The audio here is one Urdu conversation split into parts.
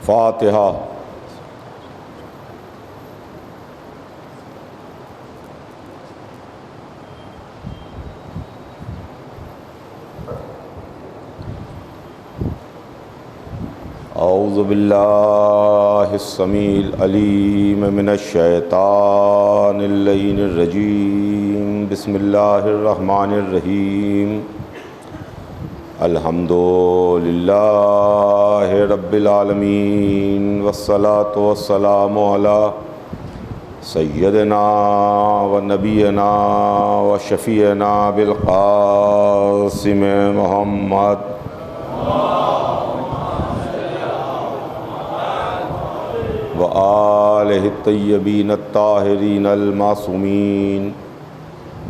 فاتحہ۔ اعوذ باللہ السمیع العلیم من الشیطان اللعین الرجیم، بسم اللہ الرحمن الرحیم۔ الحمد للہ رب العالمین، والصلاة والسلام علی سیدنا و نبینا و شفیعنا بالقاسم محمد وآلہ الطیبین الطاہرین المعصومین،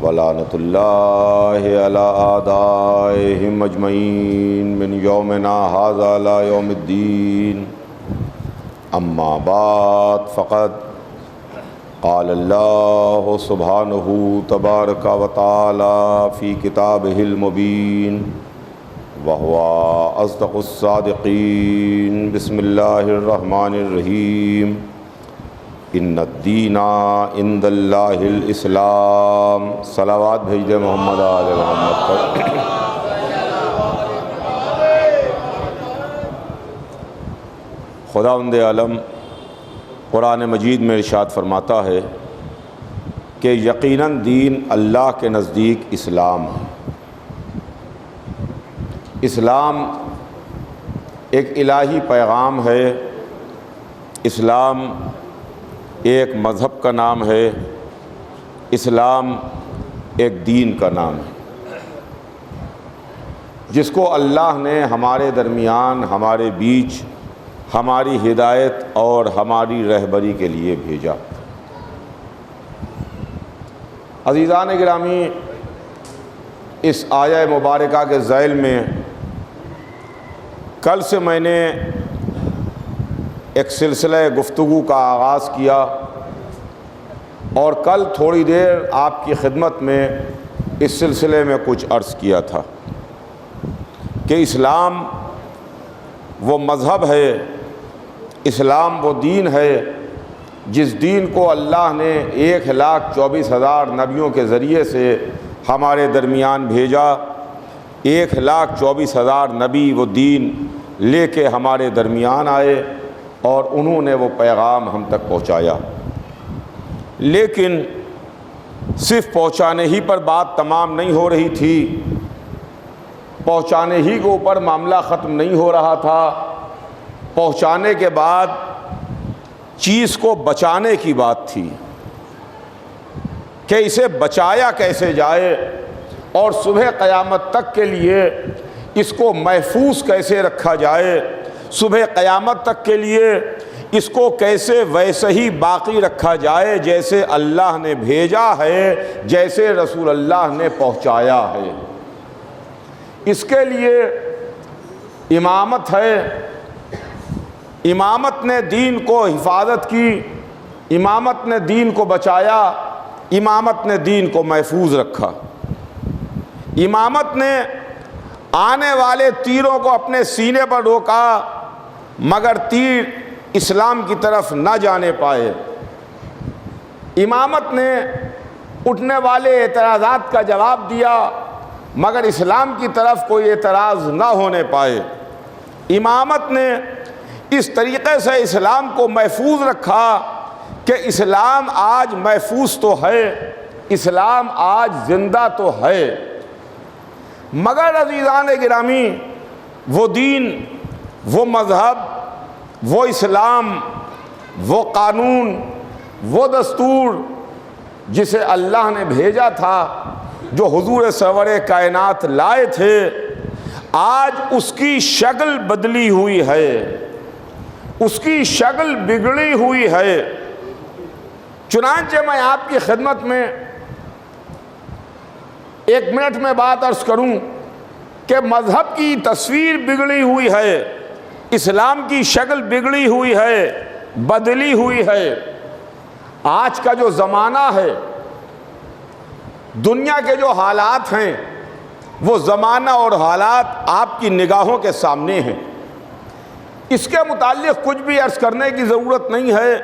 ولعنۃ اللہ علی اعدائہم اجمعین من یومنا ھذا الی یوم الدین۔ اما بعد فقد قال اللہ سبحانہ تبارک و تعالی فی کتابہ المبین وہو اصدق الصادقین۔ بسم اللہ الرحمن الرحیم۔ ان الدین عند اللہ الاسلام۔ صلوات بھیج دے محمد آل محمد پر۔ خداوند عالم قرآن مجید میں ارشاد فرماتا ہے کہ یقیناً دین اللہ کے نزدیک اسلام ہے۔ اسلام ایک الہی پیغام ہے، اسلام ایک مذہب کا نام ہے، اسلام ایک دین کا نام ہے جس کو اللہ نے ہمارے درمیان، ہمارے بیچ، ہماری ہدایت اور ہماری رہبری کے لیے بھیجا۔ عزیزان گرامی، اس آیہ مبارکہ کے ذیل میں کل سے میں نے ایک سلسلہ گفتگو کا آغاز کیا اور کل تھوڑی دیر آپ کی خدمت میں اس سلسلے میں کچھ عرض کیا تھا کہ اسلام وہ مذہب ہے، اسلام وہ دین ہے جس دین کو اللہ نے 1,24,000 نبیوں کے ذریعے سے ہمارے درمیان بھیجا۔ 1,24,000 نبی وہ دین لے کے ہمارے درمیان آئے اور انہوں نے وہ پیغام ہم تک پہنچایا، لیکن صرف پہنچانے ہی پر بات تمام نہیں ہو رہی تھی، پہنچانے ہی کے اوپر معاملہ ختم نہیں ہو رہا تھا۔ پہنچانے کے بعد چیز کو بچانے کی بات تھی کہ اسے بچایا کیسے جائے اور صبح قیامت تک کے لیے اس کو محفوظ کیسے رکھا جائے، صبح قیامت تک کے لیے اس کو کیسے ویسے ہی باقی رکھا جائے جیسے اللہ نے بھیجا ہے، جیسے رسول اللہ نے پہنچایا ہے۔ اس کے لیے امامت ہے، امامت نے دین کو حفاظت کی، امامت نے دین کو بچایا، امامت نے دین کو محفوظ رکھا۔ امامت نے آنے والے تیروں کو اپنے سینے پر روکا مگر تیر اسلام کی طرف نہ جانے پائے۔ امامت نے اٹھنے والے اعتراضات کا جواب دیا مگر اسلام کی طرف کوئی اعتراض نہ ہونے پائے۔ امامت نے اس طریقے سے اسلام کو محفوظ رکھا کہ اسلام آج محفوظ تو ہے، اسلام آج زندہ تو ہے، مگر عزیزان گرامی وہ دین، وہ مذہب، وہ اسلام، وہ قانون، وہ دستور جسے اللہ نے بھیجا تھا، جو حضور سرور کائنات لائے تھے، آج اس کی شکل بدلی ہوئی ہے، اس کی شکل بگڑی ہوئی ہے۔ چنانچہ میں آپ کی خدمت میں 1 منٹ میں بات عرض کروں کہ مذہب کی تصویر بگڑی ہوئی ہے، اسلام کی شکل بگڑی ہوئی ہے، بدلی ہوئی ہے۔ آج کا جو زمانہ ہے، دنیا کے جو حالات ہیں، وہ زمانہ اور حالات آپ کی نگاہوں کے سامنے ہیں۔ اس کے متعلق کچھ بھی عرض کرنے کی ضرورت نہیں ہے،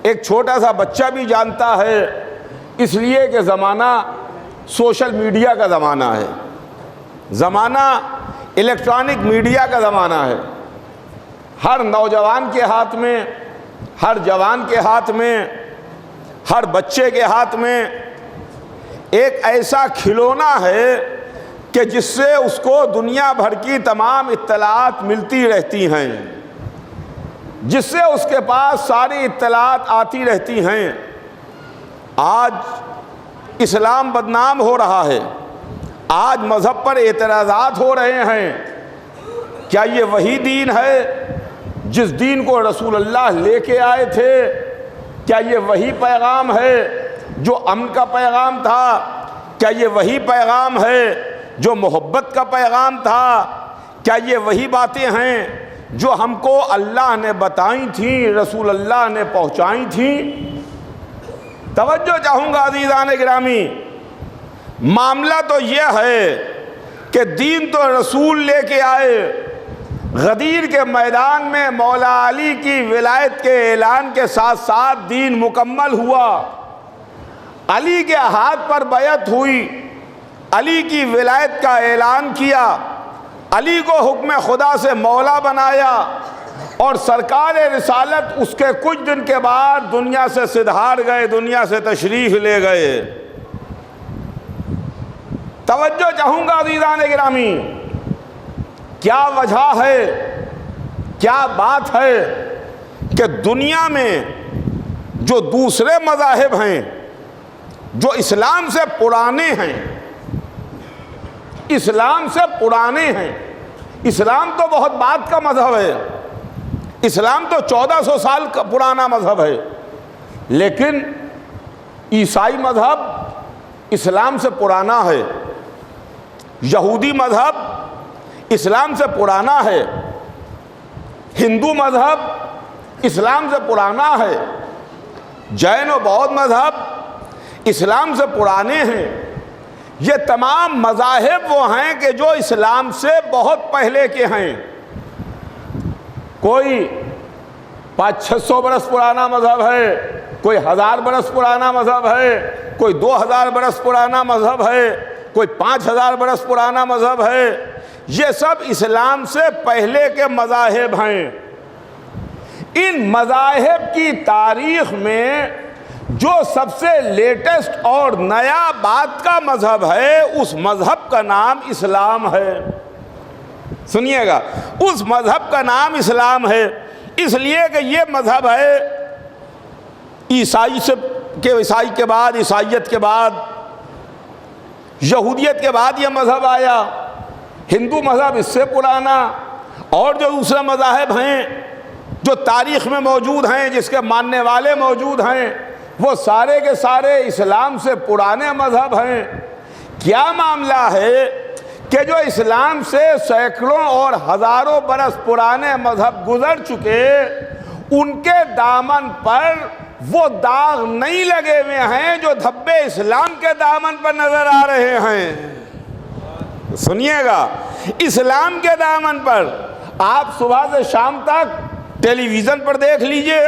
ایک چھوٹا سا بچہ بھی جانتا ہے، اس لیے کہ زمانہ سوشل میڈیا کا زمانہ ہے، زمانہ الیکٹرانک میڈیا کا زمانہ ہے۔ ہر نوجوان کے ہاتھ میں، ہر جوان کے ہاتھ میں، ہر بچے کے ہاتھ میں ایک ایسا کھلونا ہے کہ جس سے اس کو دنیا بھر کی تمام اطلاعات ملتی رہتی ہیں، جس سے اس کے پاس ساری اطلاعات آتی رہتی ہیں۔ آج اسلام بدنام ہو رہا ہے، آج مذہب پر اعتراضات ہو رہے ہیں۔ کیا یہ وہی دین ہے جس دین کو رسول اللہ لے کے آئے تھے؟ کیا یہ وہی پیغام ہے جو امن کا پیغام تھا؟ کیا یہ وہی پیغام ہے جو محبت کا پیغام تھا؟ کیا یہ وہی باتیں ہیں جو ہم کو اللہ نے بتائیں تھیں، رسول اللہ نے پہنچائیں تھیں؟ توجہ چاہوں گا عزیزان گرامی، معاملہ تو یہ ہے کہ دین تو رسول لے کے آئے۔ غدیر کے میدان میں مولا علی کی ولایت کے اعلان کے ساتھ ساتھ دین مکمل ہوا، علی کے ہاتھ پر بیعت ہوئی، علی کی ولایت کا اعلان کیا، علی کو حکم خدا سے مولا بنایا، اور سرکار رسالت اس کے کچھ دن کے بعد دنیا سے سدھار گئے، دنیا سے تشریف لے گئے۔ توجہ چاہوں گا عزیزان گرامی، کیا وجہ ہے، کیا بات ہے کہ دنیا میں جو دوسرے مذاہب ہیں جو اسلام سے پرانے ہیں، اسلام سے پرانے ہیں، اسلام تو بہت بعد کا مذہب ہے، اسلام تو 1400 سال کا پرانا مذہب ہے، لیکن عیسائی مذہب اسلام سے پرانا ہے، یہودی مذہب اسلام سے پرانا ہے، ہندو مذہب اسلام سے پرانا ہے، جین و بودھ مذہب اسلام سے پرانے ہیں۔ یہ تمام مذاہب وہ ہیں کہ جو اسلام سے بہت پہلے کے ہیں۔ کوئی 500-600 برس پرانا مذہب ہے، کوئی 1000 برس پرانا مذہب ہے، کوئی 2000 برس پرانا مذہب ہے، کوئی 5000 برس پرانا مذہب ہے۔ یہ سب اسلام سے پہلے کے مذاہب ہیں۔ ان مذاہب کی تاریخ میں جو سب سے لیٹسٹ اور نیا بات کا مذہب ہے، اس مذہب کا نام اسلام ہے۔ سنیے گا، اس مذہب کا نام اسلام ہے، اس لیے کہ یہ مذہب ہے عیسائی کے بعد، عیسائیت کے بعد، یہودیت کے بعد یہ مذہب آیا۔ ہندو مذہب اس سے پرانا، اور جو دوسرے مذاہب ہیں جو تاریخ میں موجود ہیں، جس کے ماننے والے موجود ہیں، وہ سارے کے سارے اسلام سے پرانے مذہب ہیں۔ کیا معاملہ ہے کہ جو اسلام سے سینکڑوں اور ہزاروں برس پرانے مذہب گزر چکے، ان کے دامن پر وہ داغ نہیں لگے ہوئے ہیں جو دھبے اسلام کے دامن پر نظر آ رہے ہیں۔ سنیے گا، اسلام کے دامن پر آپ صبح سے شام تک ٹیلی ویژن پر دیکھ لیجئے،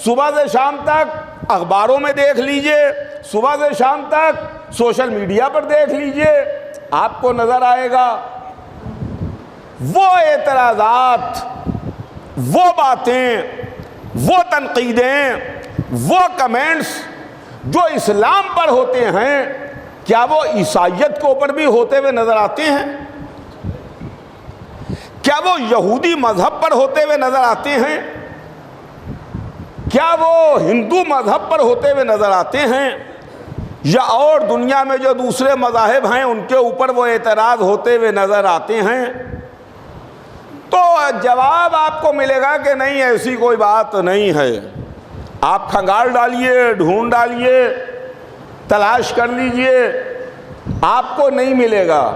صبح سے شام تک اخباروں میں دیکھ لیجئے، صبح سے شام تک سوشل میڈیا پر دیکھ لیجئے، آپ کو نظر آئے گا وہ اعتراضات، وہ باتیں، وہ تنقیدیں، وہ کمنٹس جو اسلام پر ہوتے ہیں، کیا وہ عیسائیت کے اوپر بھی ہوتے ہوئے نظر آتے ہیں؟ کیا وہ یہودی مذہب پر ہوتے ہوئے نظر آتے ہیں؟ کیا وہ ہندو مذہب پر ہوتے ہوئے نظر آتے ہیں؟ یا اور دنیا میں جو دوسرے مذاہب ہیں ان کے اوپر وہ اعتراض ہوتے ہوئے نظر آتے ہیں؟ تو جواب آپ کو ملے گا کہ نہیں، ایسی کوئی بات نہیں ہے۔ آپ کھنگال ڈالیے، ڈھونڈ ڈالیے، تلاش کر لیجئے، آپ کو نہیں ملے گا۔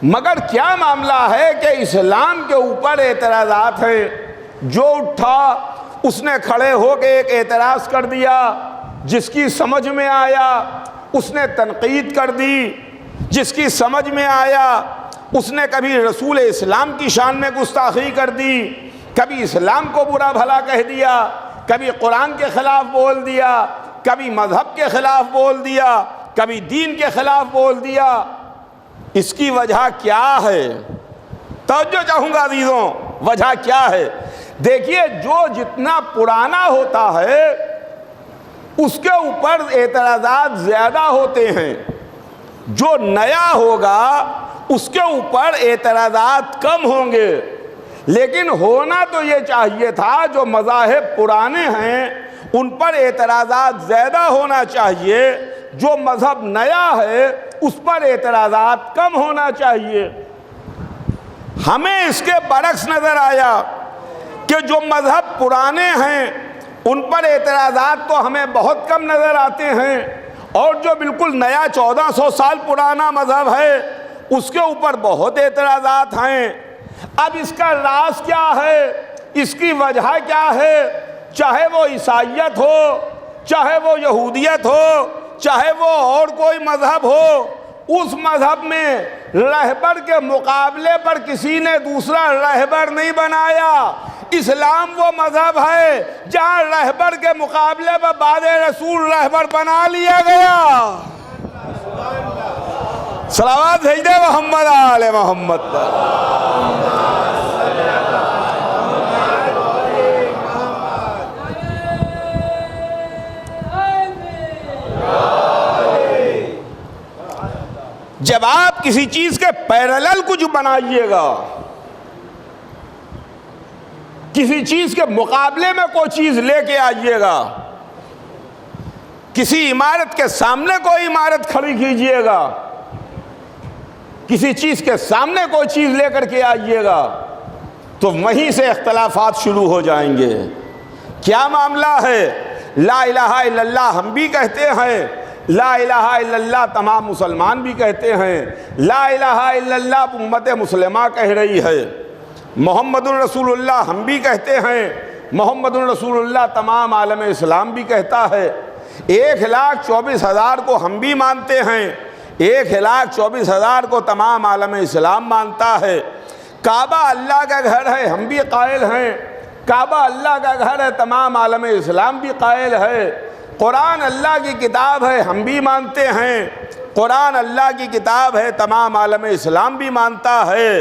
مگر کیا معاملہ ہے کہ اسلام کے اوپر اعتراضات ہیں۔ جو اٹھا اس نے کھڑے ہو کے ایک اعتراض کر دیا، جس کی سمجھ میں آیا اس نے تنقید کر دی، جس کی سمجھ میں آیا اس نے کبھی رسول اسلام کی شان میں گستاخی کر دی، کبھی اسلام کو برا بھلا کہہ دیا، کبھی قرآن کے خلاف بول دیا، کبھی مذہب کے خلاف بول دیا، کبھی دین کے خلاف بول دیا۔ اس کی وجہ کیا ہے؟ توجہ چاہوں گا عزیزوں، وجہ کیا ہے؟ دیکھیے، جو جتنا پرانا ہوتا ہے اس کے اوپر اعتراضات زیادہ ہوتے ہیں، جو نیا ہوگا اس کے اوپر اعتراضات کم ہوں گے۔ لیکن ہونا تو یہ چاہیے تھا جو مذاہب پرانے ہیں ان پر اعتراضات زیادہ ہونا چاہیے، جو مذہب نیا ہے اس پر اعتراضات کم ہونا چاہیے۔ ہمیں اس کے برعکس نظر آیا کہ جو مذہب پرانے ہیں ان پر اعتراضات تو ہمیں بہت کم نظر آتے ہیں، اور جو بالکل نیا 1400 سال پرانا مذہب ہے اس کے اوپر بہت اعتراضات ہیں۔ اب اس کا راز کیا ہے؟ اس کی وجہ کیا ہے؟ چاہے وہ عیسائیت ہو، چاہے وہ یہودیت ہو، چاہے وہ اور کوئی مذہب ہو، اس مذہب میں رہبر کے مقابلے پر کسی نے دوسرا رہبر نہیں بنایا۔ اسلام وہ مذہب ہے جہاں رہبر کے مقابلے پر بعد رسول رہبر بنا لیا گیا۔ صلوات بھیج دے محمد آل محمد۔ جب آپ کسی چیز کے پیرالل کچھ بنائیے گا، کسی چیز کے مقابلے میں کوئی چیز لے کے آئیے گا، کسی عمارت کے سامنے کوئی عمارت کھڑی کیجیے گا، کسی چیز کے سامنے کوئی چیز لے کر کے آئیے گا، تو وہیں سے اختلافات شروع ہو جائیں گے۔ کیا معاملہ ہے؟ لا الہ الا اللہ ہم بھی کہتے ہیں، لا الہ الا اللہ تمام مسلمان بھی کہتے ہیں، لا الہ الا اللہ امت مسلمہ کہہ رہی ہے، محمد الرسول اللہ ہم بھی کہتے ہیں، محمد الرسول اللہ تمام عالم اسلام بھی کہتا ہے۔ 1,24,000 کو ہم بھی مانتے ہیں، 1,24,000 کو تمام عالم اسلام مانتا ہے۔ کعبہ اللہ کا گھر ہے ہم بھی قائل ہیں، کعبہ اللہ کا گھر ہے تمام عالم اسلام بھی قائل ہے۔ قرآن اللہ کی کتاب ہے ہم بھی مانتے ہیں، قرآن اللہ کی کتاب ہے تمام عالم اسلام بھی مانتا ہے۔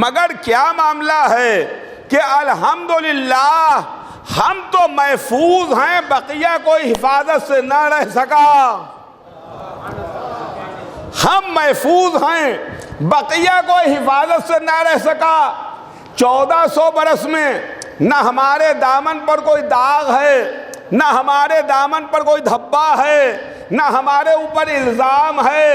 مگر کیا معاملہ ہے کہ الحمدللہ ہم تو محفوظ ہیں، بقیہ کوئی حفاظت سے نہ رہ سکا۔ ہم محفوظ ہیں، بقیہ کوئی حفاظت سے نہ رہ سکا۔ 1400 برس میں نہ ہمارے دامن پر کوئی داغ ہے، نہ ہمارے دامن پر کوئی دھبا ہے، نہ ہمارے اوپر الزام ہے،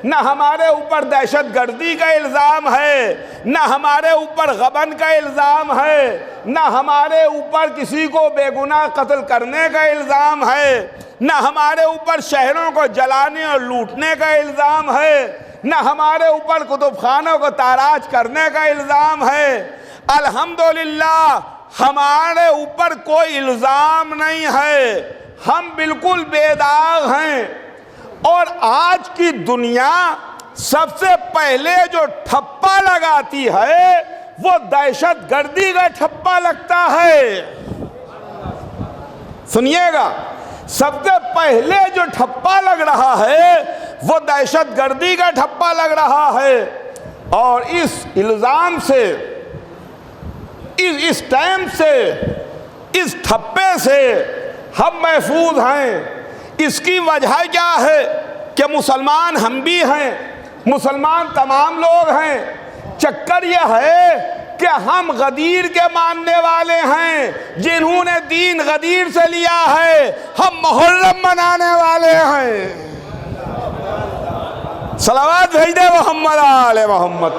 نہ ہمارے اوپر دہشت گردی کا الزام ہے، نہ ہمارے اوپر غبن کا الزام ہے، نہ ہمارے اوپر کسی کو بے گناہ قتل کرنے کا الزام ہے، نہ ہمارے اوپر شہروں کو جلانے اور لوٹنے کا الزام ہے، نہ ہمارے اوپر کتب خانوں کو تاراج کرنے کا الزام ہے۔ الحمدللہ ہمارے اوپر کوئی الزام نہیں ہے، ہم بالکل بے داغ ہیں۔ اور آج کی دنیا سب سے پہلے جو ٹھپا لگاتی ہے وہ دہشت گردی کا ٹھپا لگتا ہے۔ سنیے گا، سب سے پہلے جو ٹھپا لگ رہا ہے وہ دہشت گردی کا ٹھپا لگ رہا ہے، اور اس الزام سے، اس ٹائم سے، اس ٹھپے سے ہم محفوظ ہیں۔ اس کی وجہ کیا ہے کہ مسلمان ہم بھی ہیں، مسلمان تمام لوگ ہیں۔ چکر یہ ہے کہ ہم غدیر کے ماننے والے ہیں، جنہوں نے دین غدیر سے لیا ہے، ہم محرم منانے والے ہیں۔ صلوات بھیج دے محمد آل محمد۔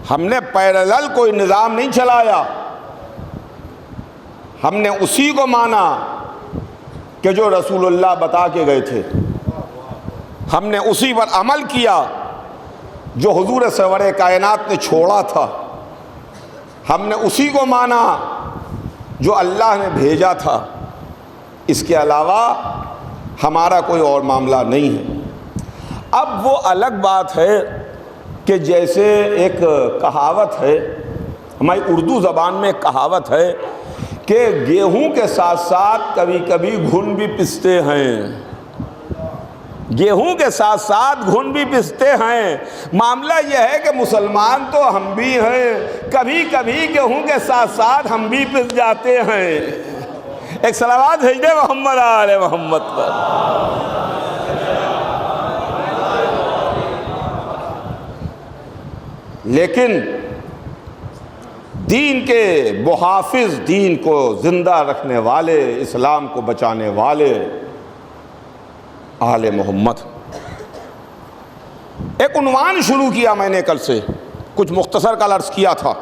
ہم نے پیرالل کوئی نظام نہیں چلایا، ہم نے اسی کو مانا کہ جو رسول اللہ بتا کے گئے تھے، ہم نے اسی پر عمل کیا جو حضور سرور کائنات نے چھوڑا تھا، ہم نے اسی کو مانا جو اللہ نے بھیجا تھا۔ اس کے علاوہ ہمارا کوئی اور معاملہ نہیں ہے۔ اب وہ الگ بات ہے کہ جیسے ایک کہاوت ہے، ہماری اردو زبان میں ایک کہاوت ہے کہ گیہوں کے ساتھ ساتھ کبھی کبھی گھن بھی پستے ہیں، گیہوں کے ساتھ ساتھ گھن بھی پستے ہیں۔ معاملہ یہ ہے کہ مسلمان تو ہم بھی ہیں، کبھی کبھی گیہوں کے ساتھ ساتھ ہم بھی پس جاتے ہیں۔ ایک صلوات بھیج دے محمد آل محمد پر۔ لیکن دین کے محافظ، دین کو زندہ رکھنے والے، اسلام کو بچانے والے آل محمد۔ ایک عنوان شروع کیا میں نے کل سے، کچھ مختصر کا عرض کیا تھا،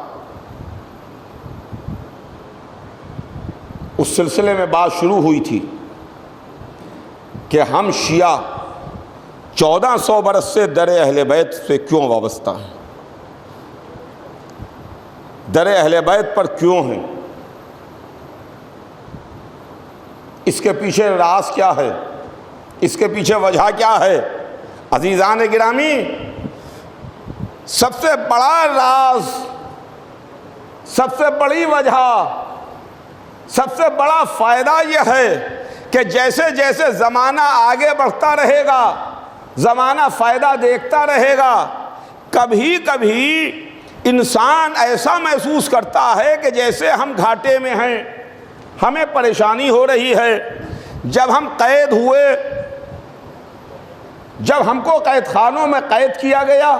اس سلسلے میں بات شروع ہوئی تھی کہ ہم شیعہ 1400 برس سے در اہل بیت سے کیوں وابستہ ہیں، در اہل بیت پر کیوں ہیں، اس کے پیچھے راز کیا ہے، اس کے پیچھے وجہ کیا ہے۔ عزیزان گرامی، سب سے بڑا راز، سب سے بڑی وجہ، سب سے بڑا فائدہ یہ ہے کہ جیسے جیسے زمانہ آگے بڑھتا رہے گا، زمانہ فائدہ دیکھتا رہے گا، کبھی کبھی انسان ایسا محسوس کرتا ہے کہ جیسے ہم گھاٹے میں ہیں، ہمیں پریشانی ہو رہی ہے۔ جب ہم قید ہوئے، جب ہم کو قید خانوں میں قید کیا گیا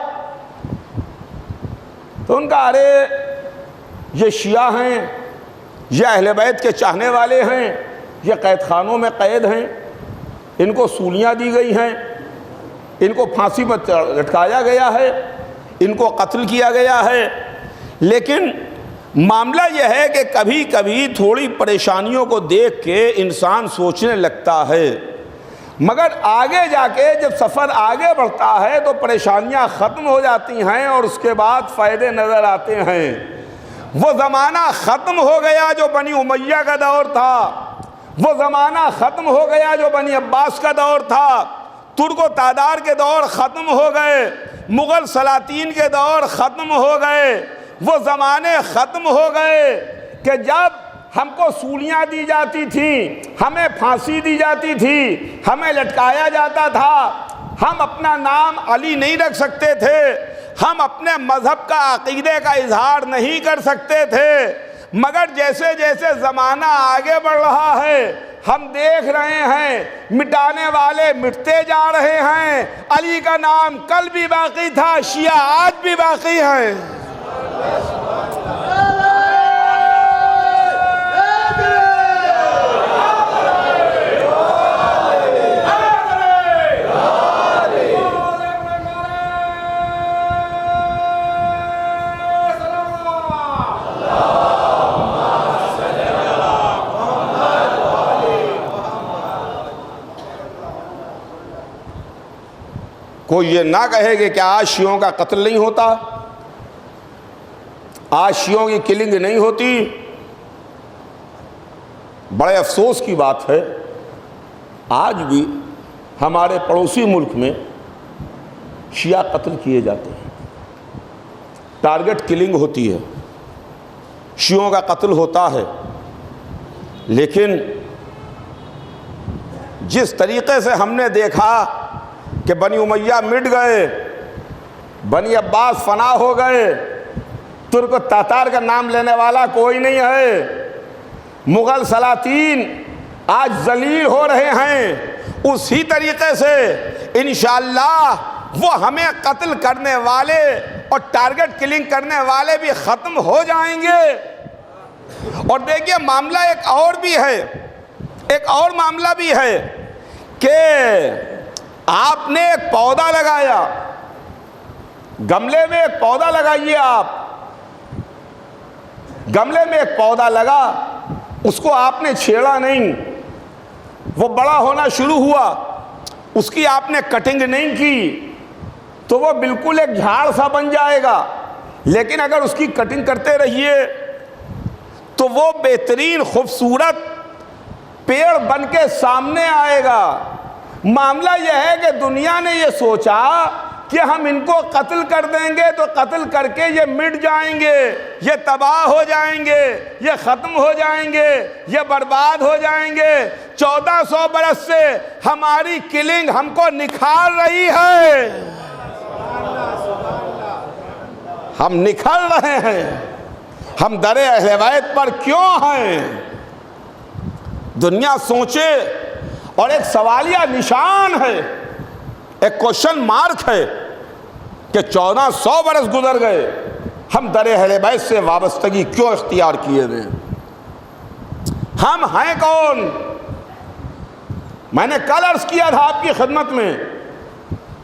تو ان کا ارے یہ شیعہ ہیں، یہ اہل بیت کے چاہنے والے ہیں، یہ قید خانوں میں قید ہیں، ان کو سولیاں دی گئی ہیں، ان کو پھانسی پر لٹکایا گیا ہے، ان کو قتل کیا گیا ہے۔ لیکن معاملہ یہ ہے کہ کبھی کبھی تھوڑی پریشانیوں کو دیکھ کے انسان سوچنے لگتا ہے، مگر آگے جا کے جب سفر آگے بڑھتا ہے تو پریشانیاں ختم ہو جاتی ہیں اور اس کے بعد فائدے نظر آتے ہیں۔ وہ زمانہ ختم ہو گیا جو بنی امیہ کا دور تھا، وہ زمانہ ختم ہو گیا جو بنی عباس کا دور تھا، ترک و تادار کے دور ختم ہو گئے، مغل سلاطین کے دور ختم ہو گئے، وہ زمانے ختم ہو گئے کہ جب ہم کو سولیاں دی جاتی تھیں، ہمیں پھانسی دی جاتی تھی، ہمیں لٹکایا جاتا تھا، ہم اپنا نام علی نہیں رکھ سکتے تھے، ہم اپنے مذہب کا عقیدے کا اظہار نہیں کر سکتے تھے۔ مگر جیسے جیسے زمانہ آگے بڑھ رہا ہے ہم دیکھ رہے ہیں مٹانے والے مٹتے جا رہے ہیں۔ علی کا نام کل بھی باقی تھا، شیعہ آج بھی باقی ہیں۔ کوئی یہ نہ کہے کہ آج شیعوں کا قتل نہیں ہوتا، آج شیعوں کی کلنگ نہیں ہوتی۔ بڑے افسوس کی بات ہے آج بھی ہمارے پڑوسی ملک میں شیعہ قتل کیے جاتے ہیں، ٹارگٹ کلنگ ہوتی ہے، شیعوں کا قتل ہوتا ہے۔ لیکن جس طریقے سے ہم نے دیکھا کہ بنی امیہ مٹ گئے، بنی عباس فنا ہو گئے، ترک و تاتار کا نام لینے والا کوئی نہیں ہے، مغل سلاطین آج ذلیل ہو رہے ہیں، اسی طریقے سے انشاءاللہ وہ ہمیں قتل کرنے والے اور ٹارگٹ کلنگ کرنے والے بھی ختم ہو جائیں گے۔ اور دیکھیے معاملہ ایک اور بھی ہے، ایک اور معاملہ بھی ہے کہ آپ نے ایک پودا لگایا، گملے میں ایک پودا لگائیے، آپ گملے میں ایک پودا لگا، اس کو آپ نے چھیڑا نہیں، وہ بڑا ہونا شروع ہوا، اس کی آپ نے کٹنگ نہیں کی تو وہ بالکل ایک جھاڑ سا بن جائے گا۔ لیکن اگر اس کی کٹنگ کرتے رہیے تو وہ بہترین خوبصورت پیڑ بن کے سامنے آئے گا۔ معاملہ یہ ہے کہ دنیا نے یہ سوچا کہ ہم ان کو قتل کر دیں گے تو قتل کر کے یہ مٹ جائیں گے، یہ تباہ ہو جائیں گے، یہ ختم ہو جائیں گے، یہ برباد ہو جائیں گے۔ 1400 برس سے ہماری کلنگ ہم کو نکھار رہی ہے، ہم نکھر رہے ہیں، ہم در اہل بیت پر کیوں ہیں؟ دنیا سوچے، اور ایک سوالیہ نشان ہے، ایک کوشچن مارک ہے کہ 1400 برس گزر گئے، ہم در اہل بیت سے وابستگی کیوں اختیار کیے ہوئے؟ ہم ہیں کون؟ میں نے کل عرض کیا تھا آپ کی خدمت میں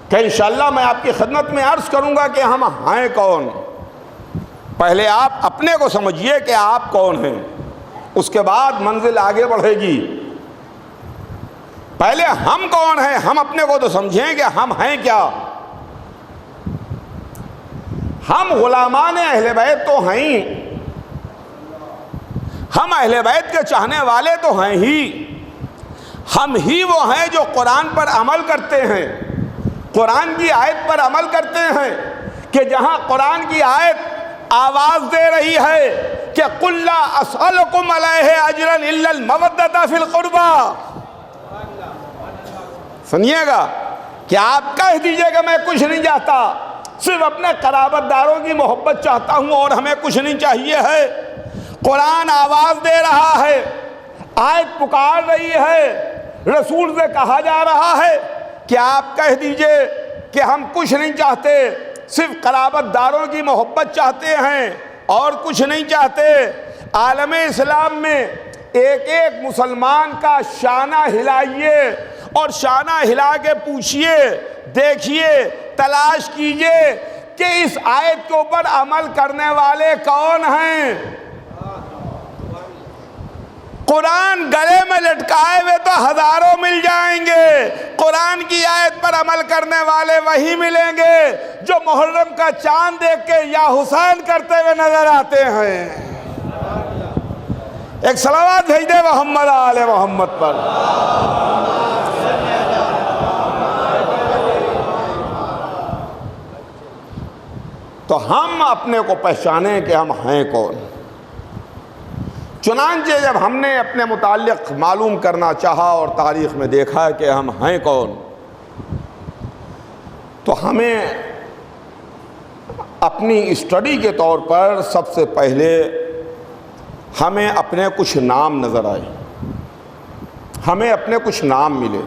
کہ انشاءاللہ میں آپ کی خدمت میں عرض کروں گا کہ ہم ہیں کون۔ پہلے آپ اپنے کو سمجھیے کہ آپ کون ہیں، اس کے بعد منزل آگے بڑھے گی۔ پہلے ہم کون ہیں، ہم اپنے کو تو سمجھیں کہ ہم ہیں کیا۔ ہم غلامان اہل بیت تو ہیں، ہم اہل بیت کے چاہنے والے تو ہیں ہی، ہم ہی وہ ہیں جو قرآن پر عمل کرتے ہیں، قرآن کی آیت پر عمل کرتے ہیں، کہ جہاں قرآن کی آیت آواز دے رہی ہے کہ قُلْ لَا أَسْأَلُكُمْ عَلَيْهِ أَجْرًا إِلَّا الْمَوَدَّةَ فِي الْقُرْبَى، سنیے گا کہ آپ کہہ دیجئے کہ میں کچھ نہیں چاہتا، صرف اپنے قرابت داروں کی محبت چاہتا ہوں اور ہمیں کچھ نہیں چاہیے ہے۔ قرآن آواز دے رہا ہے، آیت پکار رہی ہے، رسول سے کہا جا رہا ہے کہ آپ کہہ دیجئے کہ ہم کچھ نہیں چاہتے، صرف قرابت داروں کی محبت چاہتے ہیں اور کچھ نہیں چاہتے۔ عالم اسلام میں ایک ایک مسلمان کا شانہ ہلائیے اور شانہ ہلا کے پوچھئے، دیکھیے، تلاش کیجئے کہ اس آیت کے اوپر عمل کرنے والے کون ہیں۔ قرآن گلے میں لٹکائے ہوئے تو ہزاروں مل جائیں گے، قرآن کی آیت پر عمل کرنے والے وہی ملیں گے جو محرم کا چاند دیکھ کے یا حسین کرتے ہوئے نظر آتے ہیں۔ ایک صلوات بھیج دے محمد آل محمد پر۔ تو ہم اپنے کو پہچانیں کہ ہم ہیں کون۔ چنانچہ جب ہم نے اپنے متعلق معلوم کرنا چاہا اور تاریخ میں دیکھا کہ ہم ہیں کون، تو ہمیں اپنی اسٹڈی کے طور پر سب سے پہلے ہمیں اپنے کچھ نام نظر آئے، ہمیں اپنے کچھ نام ملے،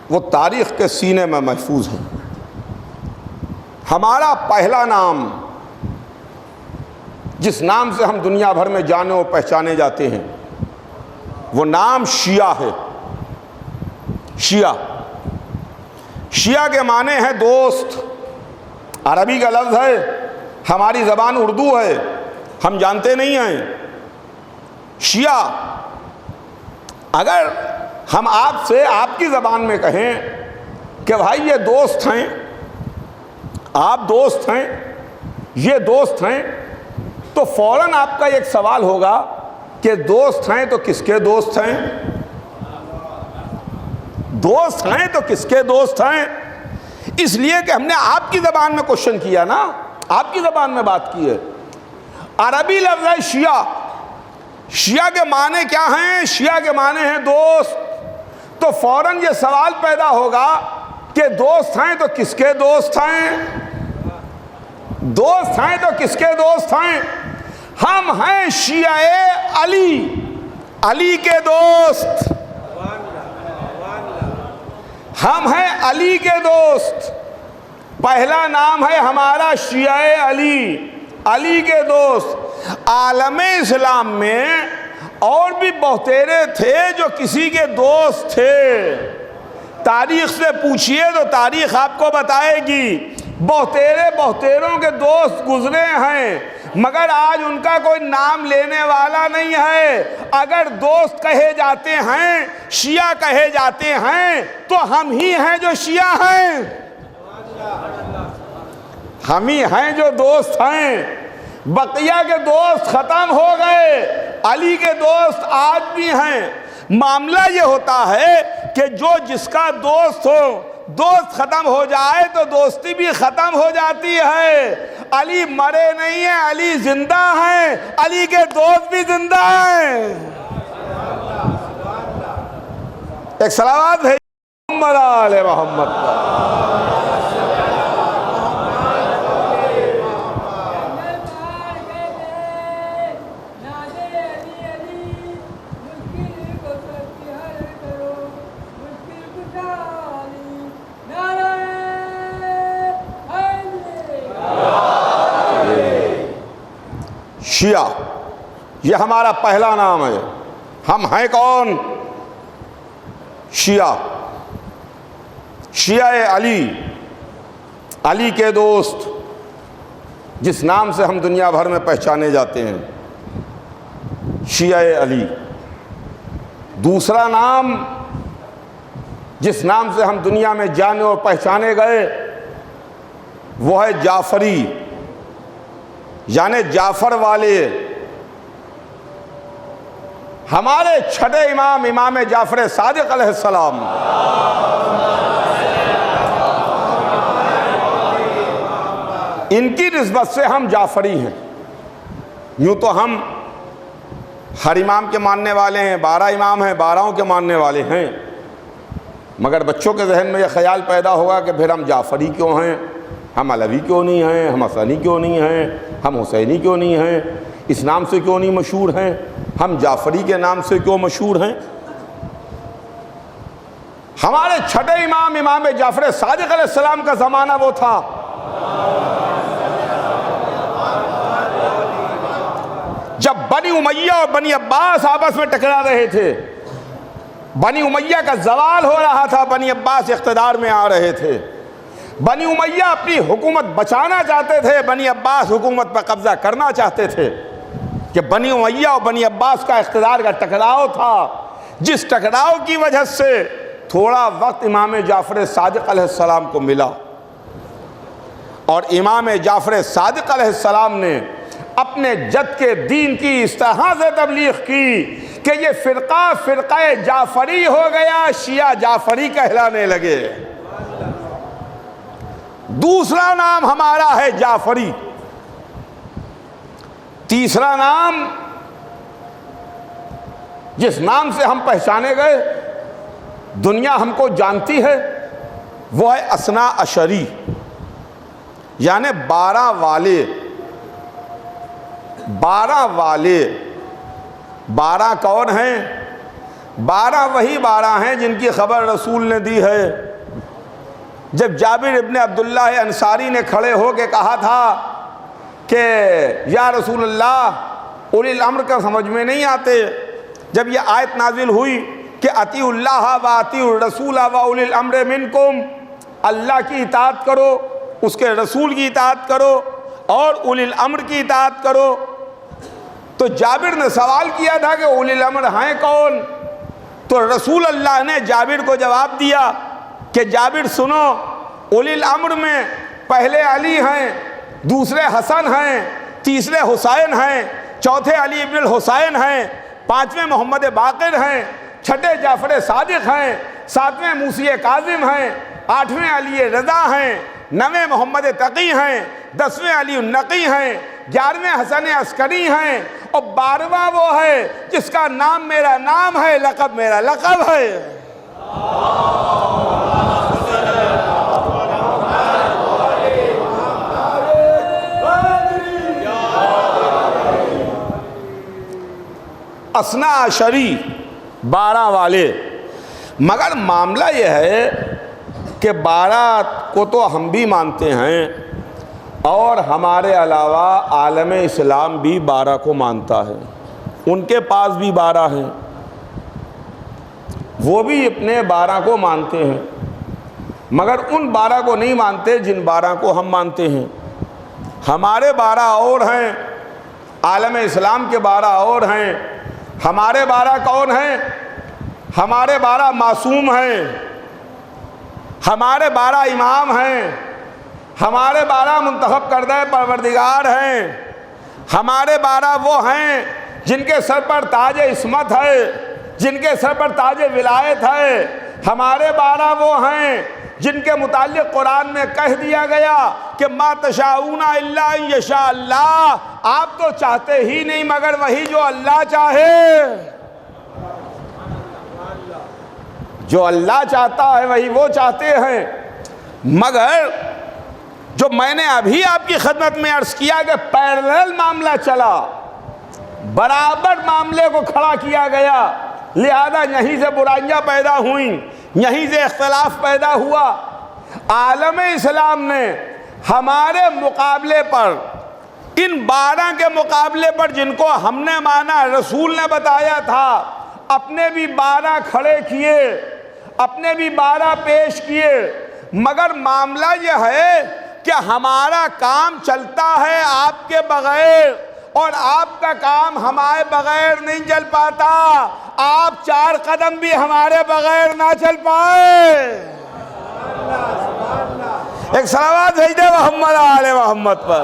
وہ تاریخ کے سینے میں محفوظ ہیں۔ ہمارا پہلا نام، جس نام سے ہم دنیا بھر میں جانے اور پہچانے جاتے ہیں، وہ نام شیعہ ہے۔ شیعہ، شیعہ کے معنی ہے دوست، عربی کا لفظ ہے، ہماری زبان اردو ہے، ہم جانتے نہیں ہیں۔ شیعہ، اگر ہم آپ سے آپ کی زبان میں کہیں کہ بھائی یہ دوست ہیں، آپ دوست ہیں، یہ دوست ہیں، تو فوراً آپ کا ایک سوال ہوگا کہ دوست ہیں تو کس کے دوست ہیں؟ دوست ہیں تو کس کے دوست ہیں؟ اس لیے کہ ہم نے آپ کی زبان میں کوشچن کیا نا، آپ کی زبان میں بات کی ہے۔ عربی لفظ ہے شیعہ، شیعہ کے معنی کیا ہیں؟ شیعہ کے معنی ہیں دوست۔ تو فوراً یہ سوال پیدا ہوگا کہ دوست ہیں تو کس کے دوست ہیں؟ دوست ہیں تو کس کے دوست ہیں؟ ہم ہیں شیعہ علی، علی کے دوست، ہم ہیں علی کے دوست۔ پہلا نام ہے ہمارا شیعہ علی، علی کے دوست۔ عالم اسلام میں اور بھی بہتیرے تھے جو کسی کے دوست تھے، تاریخ سے پوچھئے تو تاریخ آپ کو بتائے گی، بہتیروں کے دوست گزرے ہیں، مگر آج ان کا کوئی نام لینے والا نہیں ہے۔ اگر دوست کہے جاتے ہیں، شیعہ کہے جاتے ہیں، تو ہم ہی ہیں جو شیعہ ہیں، ہم ہی ہیں جو دوست ہیں۔ بقیہ کے دوست ختم ہو گئے، علی کے دوست آج بھی ہیں۔ معاملہ یہ ہوتا ہے کہ جو جس کا دوست ہو، دوست ختم ہو جائے تو دوستی بھی ختم ہو جاتی ہے۔ علی مرے نہیں ہیں، علی زندہ ہیں، علی کے دوست بھی زندہ ہیں۔ ایک صلوات ہے محمد آل محمد۔ شیعہ، یہ ہمارا پہلا نام ہے۔ ہم ہیں کون؟ شیعہ، شیعہ علی، علی کے دوست، جس نام سے ہم دنیا بھر میں پہچانے جاتے ہیں، شیعہ علی۔ دوسرا نام جس نام سے ہم دنیا میں جانے اور پہچانے گئے وہ ہے جعفری، یعنی جعفر والے۔ ہمارے چھٹے امام، امام جعفر صادق علیہ السلام، ان کی نسبت سے ہم جعفری ہیں۔ یوں تو ہم ہر امام کے ماننے والے ہیں، 12 امام ہیں، 12 کے ماننے والے ہیں، مگر بچوں کے ذہن میں یہ خیال پیدا ہوگا کہ پھر ہم جعفری کیوں ہیں، ہم علوی کیوں نہیں ہیں، ہم حسنی کیوں نہیں ہیں، ہم حسینی کیوں نہیں ہیں، اس نام سے کیوں نہیں مشہور ہیں، ہم جعفری کے نام سے کیوں مشہور ہیں۔ ہمارے چھٹے امام، امام جعفر صادق علیہ السلام کا زمانہ وہ تھا جب بنی امیہ اور بنی عباس آپس میں ٹکرا رہے تھے۔ بنی امیہ کا زوال ہو رہا تھا، بنی عباس اقتدار میں آ رہے تھے۔ بنی امیہ اپنی حکومت بچانا چاہتے تھے، بنی عباس حکومت پر قبضہ کرنا چاہتے تھے، کہ بنی امیہ اور بنی عباس کا اقتدار کا ٹکراؤ تھا، جس ٹکراؤ کی وجہ سے تھوڑا وقت امام جعفر صادق علیہ السلام کو ملا، اور امام جعفر صادق علیہ السلام نے اپنے جد کے دین کی اس طرح سے تبلیغ کی کہ یہ فرقہ فرقہ جعفری ہو گیا، شیعہ جعفری کہلانے لگے۔ دوسرا نام ہمارا ہے جعفری۔ تیسرا نام جس نام سے ہم پہچانے گئے، دنیا ہم کو جانتی ہے، وہ ہے اثنا عشری، یعنی 12 والے۔ 12 والے، 12 کون ہیں؟ 12 وہی 12 ہیں جن کی خبر رسول نے دی ہے۔ جب جابر ابن عبداللہ انصاری نے کھڑے ہو کے کہا تھا کہ یا رسول اللہ، اولی الامر کا سمجھ میں نہیں آتے، جب یہ آیت نازل ہوئی کہ اطیعوا اللہ و اطیعوا الرسول و اولی الامر منکم، اللہ کی اطاعت کرو، اس کے رسول کی اطاعت کرو، اور اولی الامر کی اطاعت کرو، تو جابر نے سوال کیا تھا کہ اولی الامر ہیں کون؟ تو رسول اللہ نے جابر کو جواب دیا کہ جابر سنو، اولی الامر میں پہلے علی ہیں، دوسرے حسن ہیں، تیسرے حسین ہیں، چوتھے علی ابن الحسین ہیں، پانچویں محمد باقر ہیں، چھٹے جعفر صادق ہیں، ساتویں موسی کاظم ہیں، آٹھویں علی رضا ہیں، نویں محمد تقی ہیں، 10ویں علی النقی ہیں، 11ویں حسن عسکری ہیں، اور 12واں وہ ہے جس کا نام میرا نام ہے، لقب میرا لقب ہے۔ اثنا عشری، 12 والے۔ مگر معاملہ یہ ہے کہ 12 کو تو ہم بھی مانتے ہیں، اور ہمارے علاوہ عالم اسلام بھی 12 کو مانتا ہے، ان کے پاس بھی 12 ہیں، وہ بھی اپنے 12 کو مانتے ہیں، مگر ان 12 کو نہیں مانتے جن 12 کو ہم مانتے ہیں۔ ہمارے 12 اور ہیں، عالم اسلام کے 12 اور ہیں۔ ہمارے 12 کون ہیں؟ ہمارے 12 معصوم ہیں، ہمارے 12 امام ہیں، ہمارے 12 منتخب کردہ پروردگار ہیں، ہمارے 12 وہ ہیں جن کے سر پر تاج عصمت ہے، جن کے سر پر تاج ولایت ہے، ہمارے 12 وہ ہیں جن کے متعلق قرآن میں کہہ دیا گیا کہ ما تشاؤون الا ان یشاء اللہ، آپ تو چاہتے ہی نہیں مگر وہی جو اللہ چاہے، جو اللہ چاہتا ہے وہی وہ چاہتے ہیں۔ مگر جو میں نے ابھی آپ کی خدمت میں عرض کیا کہ پیرلل معاملہ چلا، برابر معاملے کو کھڑا کیا گیا، لہذا یہیں سے برائیاں پیدا ہوئیں، یہیں سے اختلاف پیدا ہوا۔ عالم اسلام نے ہمارے مقابلے پر، ان 12 کے مقابلے پر جن کو ہم نے مانا، رسول نے بتایا تھا، اپنے بھی 12 کھڑے کیے، اپنے بھی 12 پیش کیے، مگر معاملہ یہ ہے کہ ہمارا کام چلتا ہے آپ کے بغیر، اور آپ کا کام ہمارے بغیر نہیں چل پاتا، آپ 4 قدم بھی ہمارے بغیر نہ چل پائے۔ ایک صلوات بھیج دے محمد آل محمد پر۔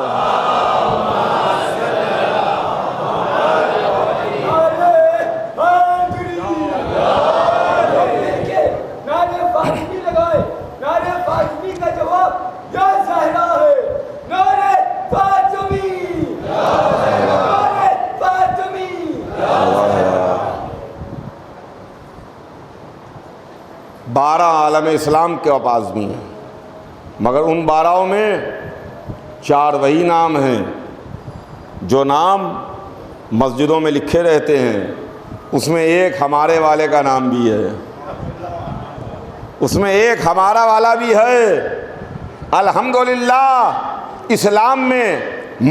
بارہ عالم اسلام کے آدمی ہیں، مگر ان 12 میں 4 وہی نام ہیں جو نام مسجدوں میں لکھے رہتے ہیں، اس میں ایک ہمارے والے کا نام بھی ہے، اس میں ایک ہمارا والا بھی ہے۔ الحمدللہ اسلام میں،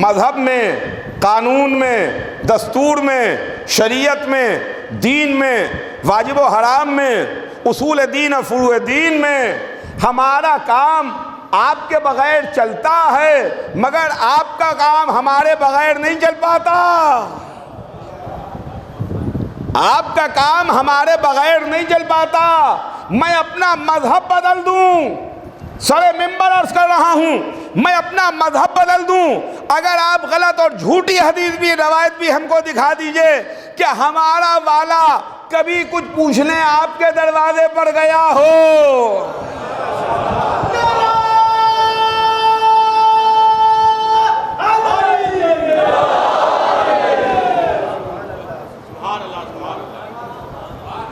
مذہب میں، قانون میں، دستور میں، شریعت میں، دین میں، واجب و حرام میں، اصول دین اور فروع دین میں ہمارا کام آپ کے بغیر چلتا ہے، مگر آپ کا کام ہمارے بغیر نہیں چل پاتا، آپ کا کام ہمارے بغیر نہیں چل پاتا۔ میں اپنا مذہب بدل دوں، سر منبر عرض کر رہا ہوں، میں اپنا مذہب بدل دوں، اگر آپ غلط اور جھوٹی حدیث بھی، روایت بھی ہم کو دکھا دیجئے کہ ہمارا والا کبھی کچھ پوچھنے آپ کے دروازے پر گیا ہو،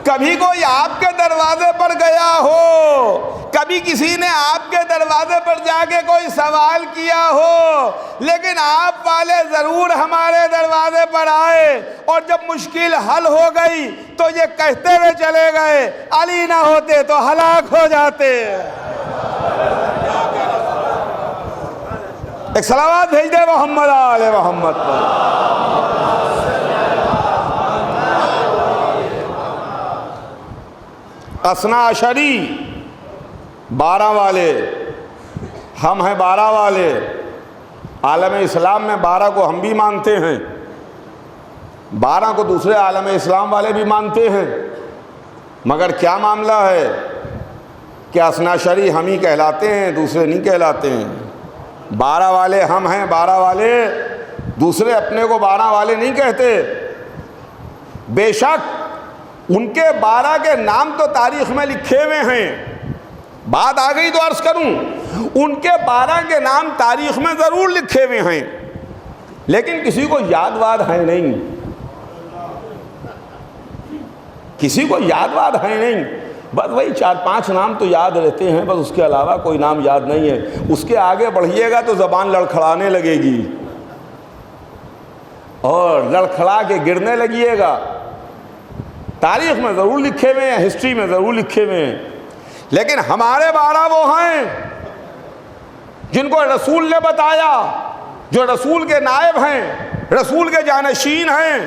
کبھی کوئی آپ کے دروازے پر گیا ہو، کبھی کسی نے آپ کے دروازے پر جا کے کوئی سوال کیا ہو، لیکن آپ والے ضرور ہمارے دروازے پر آئے، اور جب مشکل حل ہو گئی تو یہ کہتے ہوئے چلے گئے علی نہ ہوتے تو ہلاک ہو جاتے۔ ایک صلوات بھیج دے محمد آل محمد پر۔ اثنا عشری 12 والے، ہم ہیں 12 والے، عالم اسلام میں 12 کو ہم بھی مانتے ہیں، 12 کو دوسرے عالم اسلام والے بھی مانتے ہیں، مگر کیا معاملہ ہے کہ اثنا عشری ہم ہی کہلاتے ہیں، دوسرے نہیں کہلاتے ہیں۔ 12 والے ہم ہیں، 12 والے دوسرے اپنے کو 12 والے نہیں کہتے۔ بے شک ان کے 12 کے نام تو تاریخ میں لکھے ہوئے ہیں، بات آ گئی تو عرض کروں، ان کے 12 کے نام تاریخ میں ضرور لکھے ہوئے ہیں، لیکن کسی کو یاد واد ہے نہیں، کسی کو یاد واد ہے نہیں، بس وہی 4-5 نام تو یاد رہتے ہیں، بس اس کے علاوہ کوئی نام یاد نہیں ہے۔ اس کے آگے بڑھیے گا تو زبان لڑکھڑانے لگے گی اور لڑکھڑا کے گرنے لگیے گا۔ تاریخ میں ضرور لکھے ہوئے ہیں، ہسٹری میں ضرور لکھے ہوئے ہیں، لیکن ہمارے 12 وہ ہیں جن کو رسول نے بتایا، جو رسول کے نائب ہیں، رسول کے جانشین ہیں،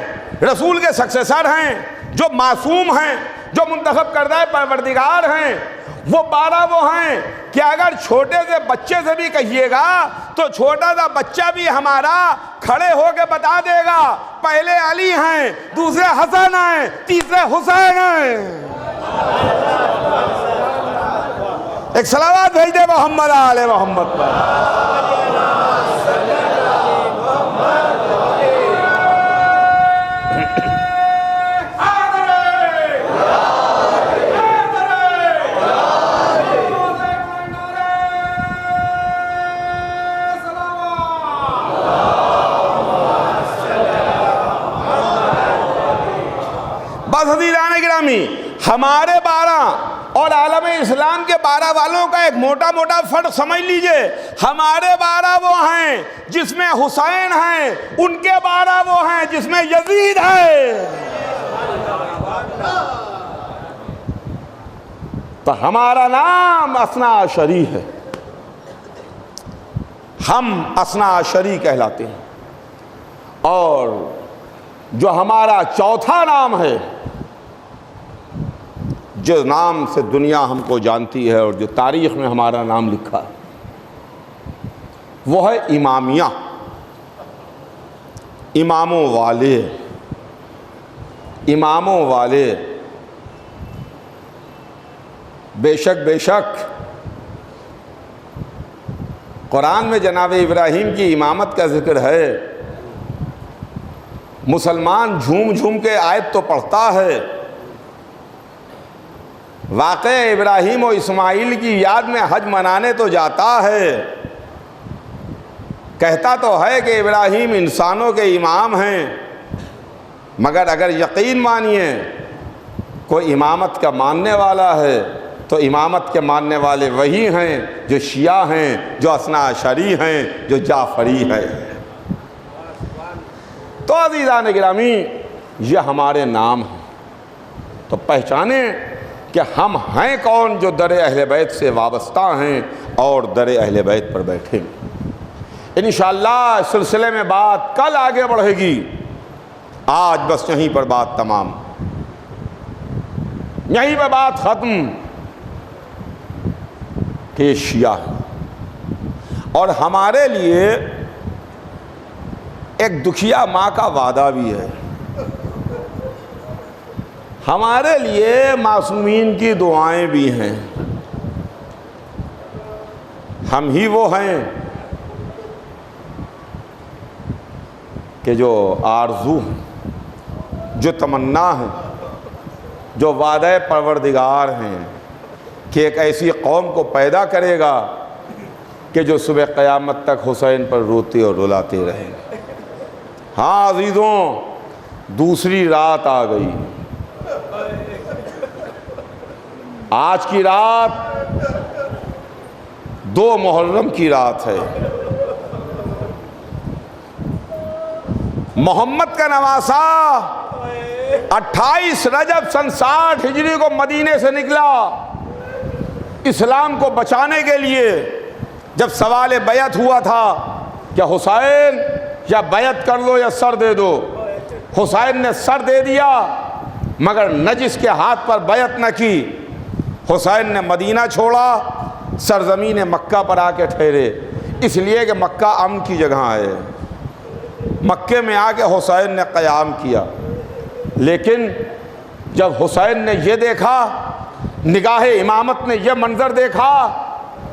رسول کے سکسیسر ہیں، جو معصوم ہیں، جو منتخب کردہ پروردگار ہیں۔ وہ 12 وہ ہیں کہ اگر چھوٹے سے بچے سے بھی کہیے گا تو چھوٹا سا بچہ بھی ہمارا کھڑے ہو کے بتا دے گا، پہلے علی ہیں، دوسرے حسن ہیں، تیسرے حسین ہیں۔ ایک صلوات بھیج دے محمد آل محمد پر۔ بس عزیزان گرامی، ہمارے 12 اور عالم اسلام کے 12 والوں کا ایک موٹا موٹا فرق سمجھ لیجئے۔ ہمارے 12 وہ ہیں جس میں حسین ہیں، ان کے 12 وہ ہیں جس میں یزید ہے۔ تو ہمارا نام اثنا عشری ہے، ہم اثنا عشری کہلاتے ہیں۔ اور جو ہمارا چوتھا نام ہے، جو نام سے دنیا ہم کو جانتی ہے اور جو تاریخ میں ہمارا نام لکھا ہے، وہ ہے امامیہ، اماموں والے، اماموں والے۔ بے شک قرآن میں جناب ابراہیم کی امامت کا ذکر ہے۔ مسلمان جھوم جھوم کے آیت تو پڑھتا ہے، واقع ابراہیم و اسماعیل کی یاد میں حج منانے تو جاتا ہے، کہتا تو ہے کہ ابراہیم انسانوں کے امام ہیں، مگر اگر یقین مانیے کوئی امامت کا ماننے والا ہے تو امامت کے ماننے والے وہی ہیں جو شیعہ ہیں، جو اثنا عشری ہیں، جو جعفری ہیں۔ تو عزیزان گرامی، یہ ہمارے نام ہیں، تو پہچانیں کہ ہم ہیں کون جو در اہل بیت سے وابستہ ہیں اور در اہل بیت پر بیٹھیں۔ انشاءاللہ اس سلسلے میں بات کل آگے بڑھے گی، آج بس یہیں پر بات تمام، یہیں پہ بات ختم کہ یہ شیعہ ہے۔ اور ہمارے لیے ایک دکھیا ماں کا وعدہ بھی ہے، ہمارے لیے معصومین کی دعائیں بھی ہیں۔ ہم ہی وہ ہیں کہ جو آرزو ہیں، جو تمنا ہے، جو وعدہ پروردگار ہیں کہ ایک ایسی قوم کو پیدا کرے گا کہ جو صبح قیامت تک حسین پر روتے اور رلاتے رہیں۔ ہاں عزیزوں، دوسری رات آ گئی، آج کی رات 2 محرم کی رات ہے۔ محمد کا نواسہ 28 رجب سن 60 ہجری کو مدینے سے نکلا اسلام کو بچانے کے لیے۔ جب سوال بیعت ہوا تھا کہ حسین یا بیعت کر لو یا سر دے دو، حسین نے سر دے دیا مگر نجس کے ہاتھ پر بیعت نہ کی۔ حسین نے مدینہ چھوڑا، سرزمین مکہ پر آ کے ٹھہرے، اس لیے کہ مکہ امن کی جگہ ہے۔ مکے میں آ کے حسین نے قیام کیا، لیکن جب حسین نے یہ دیکھا، نگاہ امامت نے یہ منظر دیکھا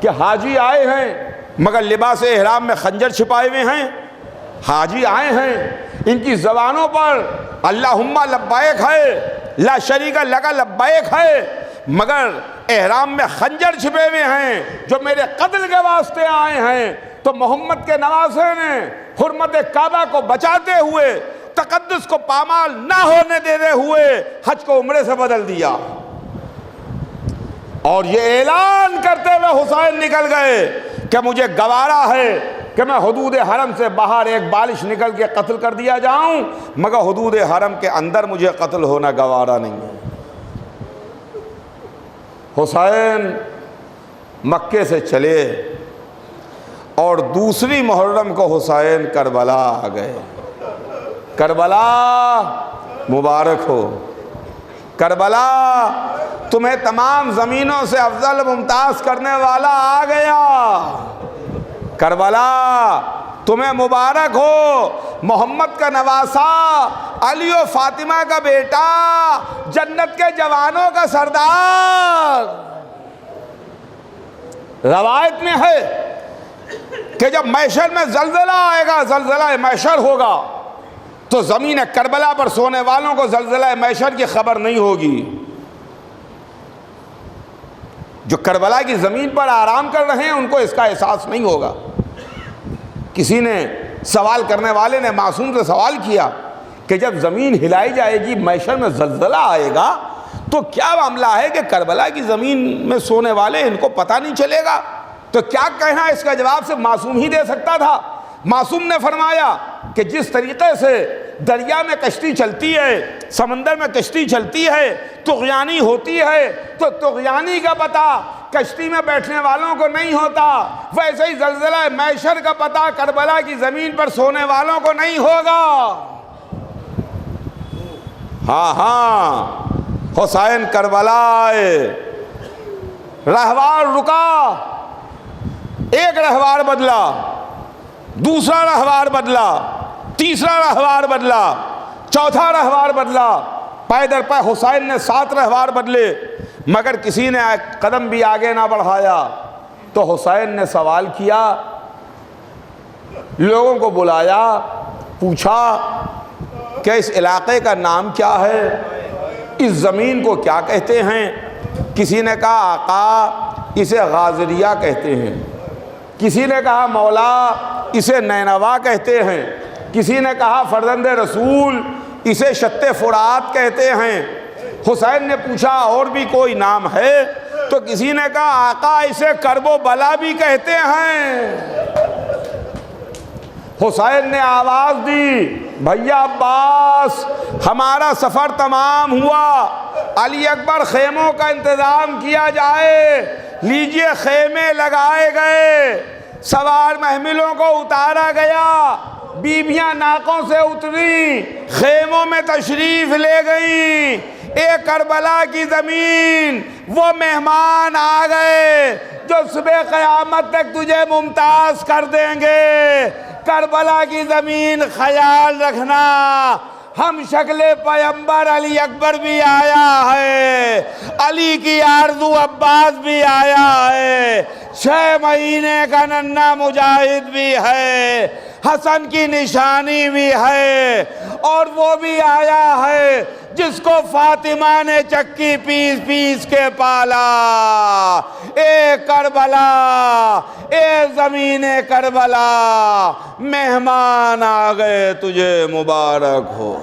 کہ حاجی آئے ہیں مگر لباس احرام میں خنجر چھپائے ہوئے ہیں، حاجی آئے ہیں ان کی زبانوں پر اللہم لبیک ہے، لا شریک لک لبیک ہے، مگر احرام میں خنجر چھپے ہوئے ہیں جو میرے قتل کے واسطے آئے ہیں۔ تو محمد کے نواسے نے حرمت کعبہ کو بچاتے ہوئے، تقدس کو پامال نہ ہونے دیتے ہوئے حج کو عمرے سے بدل دیا، اور یہ اعلان کرتے ہوئے حسین نکل گئے کہ مجھے گوارا ہے کہ میں حدود حرم سے باہر ایک بالش نکل کے قتل کر دیا جاؤں، مگر حدود حرم کے اندر مجھے قتل ہونا گوارا نہیں ہے۔ حسین مکے سے چلے اور دوسری محرم کو حسین کربلا آ گئے۔ کربلا مبارک ہو، کربلا تمہیں تمام زمینوں سے افضل ممتاز کرنے والا آ گیا، کربلا تمہیں مبارک ہو، محمد کا نواسہ، علی و فاطمہ کا بیٹا، جنت کے جوانوں کا سردار۔ روایت میں ہے کہ جب محشر میں زلزلہ آئے گا، زلزلہ محشر ہوگا، تو زمین کربلا پر سونے والوں کو زلزلہ محشر کی خبر نہیں ہوگی۔ جو کربلا کی زمین پر آرام کر رہے ہیں ان کو اس کا احساس نہیں ہوگا۔ کسی نے سوال کرنے والے نے معصوم سے سوال کیا کہ جب زمین ہلائی جائے گی، محشر میں زلزلہ آئے گا، تو کیا معاملہ ہے کہ کربلا کی زمین میں سونے والے ان کو پتہ نہیں چلے گا؟ تو کیا کہنا؟ اس کا جواب صرف معصوم ہی دے سکتا تھا۔ معصوم نے فرمایا کہ جس طریقے سے دریا میں کشتی چلتی ہے، سمندر میں کشتی چلتی ہے، طغیانی ہوتی ہے، تو طغیانی کا پتہ کشتی میں بیٹھنے والوں کو نہیں ہوتا، ویسے ہی زلزلہ محشر کا پتہ کربلا کی زمین پر سونے والوں کو نہیں ہوگا۔ ہاں حسین کربلا آئے، رہوار رکا، ایک رہوار بدلا، دوسرا رہوار بدلا، تیسرا رہوار بدلا، چوتھا رہوار بدلا، پائے در پائے حسین نے 7 رہوار بدلے، مگر کسی نے قدم بھی آگے نہ بڑھایا۔ تو حسین نے سوال کیا، لوگوں کو بلایا، پوچھا کہ اس علاقے کا نام کیا ہے، اس زمین کو کیا کہتے ہیں؟ کسی نے کہا آقا اسے غازریہ کہتے ہیں، کسی نے کہا مولا اسے نینوا کہتے ہیں، کسی نے کہا فرزند رسول اسے شط فرات کہتے ہیں۔ حسین نے پوچھا اور بھی کوئی نام ہے؟ تو کسی نے کہا آقا اسے کرب و بلا بھی کہتے ہیں۔ حسین نے آواز دی، بھیا عباس ہمارا سفر تمام ہوا، علی اکبر خیموں کا انتظام کیا جائے، لیجئے خیمے لگائے گئے، سوار محملوں کو اتارا گیا، بیویاں ناکوں سے اتری، خیموں میں تشریف لے گئیں۔ اے کربلا کی زمین، وہ مہمان آ گئے جو صبح قیامت تک تجھے ممتاز کر دیں گے۔ کربلا کی زمین خیال رکھنا، ہم شکل پیغمبر علی اکبر بھی آیا ہے، علی کی آرزو عباس بھی آیا ہے، 6 مہینے کا ننھا مجاہد بھی ہے، حسن کی نشانی بھی ہے، اور وہ بھی آیا ہے جس کو فاطمہ نے چکی پیس پیس کے پالا۔ اے کربلا، اے زمین کربلا، مہمان آ گئے، تجھے مبارک ہو۔